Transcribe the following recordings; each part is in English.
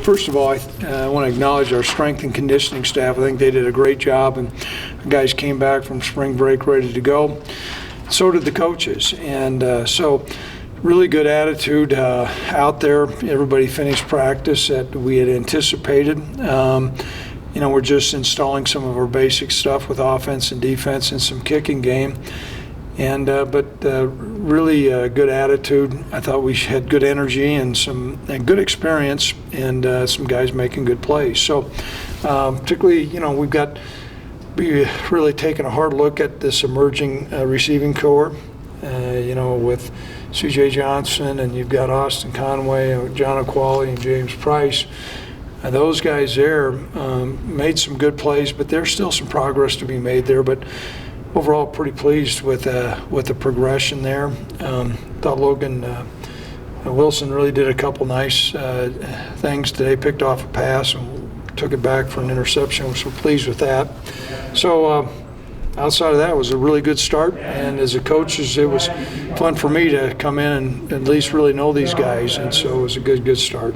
first of all, I want to acknowledge our strength and conditioning staff. I think they did a great job, and the guys came back from spring break ready to go. So did the coaches, and so really good attitude out there. Everybody finished practice that we had anticipated. We're just installing some of our basic stuff with offense and defense and some kicking game. But really good attitude. I thought we had good energy and good experience, and some guys making good plays. So particularly, we really taken a hard look at this emerging receiving corps, with C.J. Johnson, and you've got Austin Conway, John Aquali, and James Price. Those guys there made some good plays, but there's still some progress to be made there. But overall, pretty pleased with the progression there. Thought Logan Wilson really did a couple nice things today. Picked off a pass and took it back for an interception. So pleased with that. So outside of that, it was a really good start. And as a coach, it was fun for me to come in and at least really know these guys. And so it was a good start.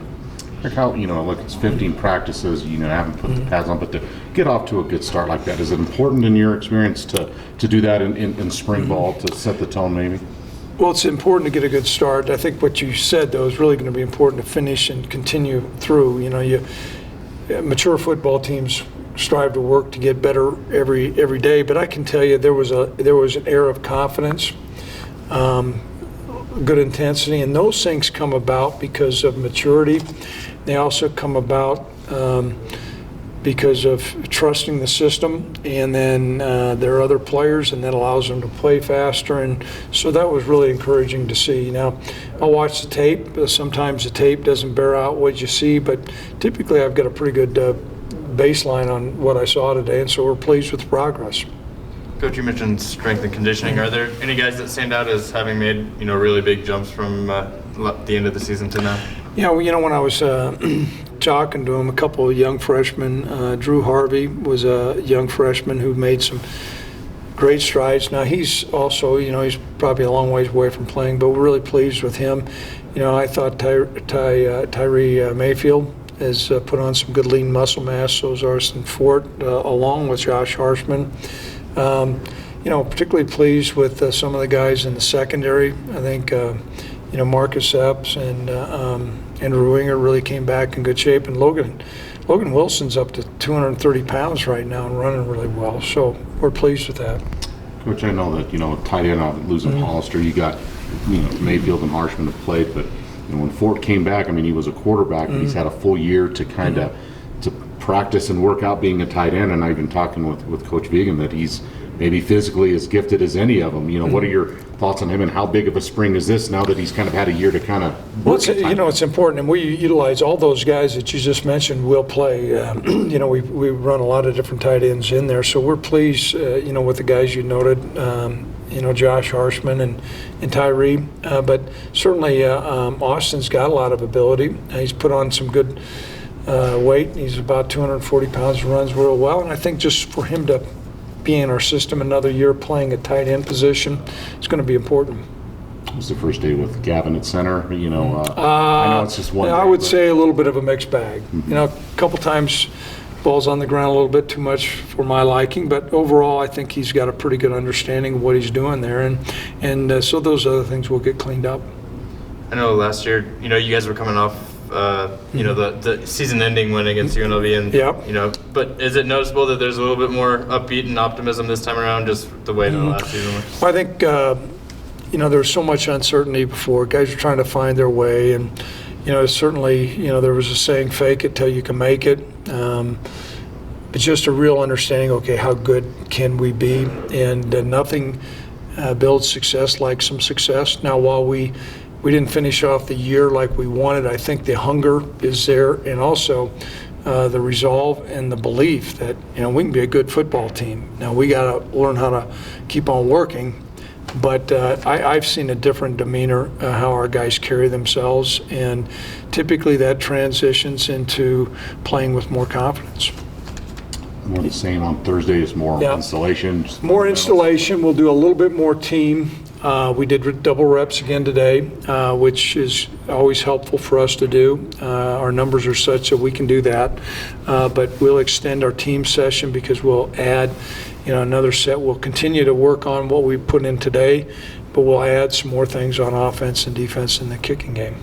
How, look, it's 15 practices, haven't put the pads on, but to get off to a good start like that, is it important in your experience to do that in spring ball to set the tone maybe? Well, it's important to get a good start. I think what you said, though, is really going to be important to finish and continue through. Mature football teams strive to work to get better every day, but I can tell you there was an air of confidence, good intensity, and those things come about because of maturity. They also come about because of trusting the system, and then there are other players, and that allows them to play faster. And so that was really encouraging to see. Now, I'll watch the tape. Sometimes the tape doesn't bear out what you see, but typically I've got a pretty good baseline on what I saw today, and so we're pleased with the progress. Coach, you mentioned strength and conditioning. Are there any guys that stand out as having made really big jumps from the end of the season to now? When I was talking to him, a couple of young freshmen, Drew Harvey was a young freshman who made some great strides. Now he's also, he's probably a long ways away from playing, but we're really pleased with him. I thought Tyree Mayfield has put on some good lean muscle mass. So is Arson Fort, along with Josh Harshman. Particularly pleased with some of the guys in the secondary. I think, Marcus Epps and Andrew Winger really came back in good shape. And Logan Wilson's up to 230 pounds right now and running really well. So we're pleased with that. Coach, I know that, tight end, losing Hollister, you got, Mayfield and Harshman have played, but, when Fort came back, he was a quarterback, but he's had a full year to kind of to practice and work out being a tight end. And I've been talking with Coach Vegan that he's maybe physically as gifted as any of them. What are your thoughts on him, and how big of a spring is this now that he's kind of had a year to kind of work? Well, it's important, and we utilize all those guys that you just mentioned will play. We run a lot of different tight ends in there, so we're pleased, with the guys you noted, Josh Harshman and Tyree. But certainly Austin's got a lot of ability. He's put on some good weight. He's about 240 pounds and runs real well, and I think just for him to be in our system another year playing a tight end position is going to be important. It was the first day with Gavin at center. I know it's just one day, I would say a little bit of a mixed bag. A couple times ball's on the ground a little bit too much for my liking, but overall I think he's got a pretty good understanding of what he's doing there, and so those other things will get cleaned up. I know last year, you guys were coming off the season-ending win against UNLV, and yep. But is it noticeable that there's a little bit more upbeat and optimism this time around, just the way the last season was? Well, I think there was so much uncertainty before. Guys are trying to find their way, and certainly there was a saying, "Fake it till you can make it." But just a real understanding. Okay, how good can we be? And nothing builds success like some success. Now, while we didn't finish off the year like we wanted, I think the hunger is there, and also the resolve and the belief that we can be a good football team. Now we got to learn how to keep on working, but I've seen a different demeanor, how our guys carry themselves, and typically that transitions into playing with more confidence. More the same on Thursday is more installation. More installation. We'll do a little bit more team. We did double reps again today, which is always helpful for us to do. Our numbers are such that we can do that, but we'll extend our team session because we'll add, another set. We'll continue to work on what we put in today, but we'll add some more things on offense and defense in the kicking game.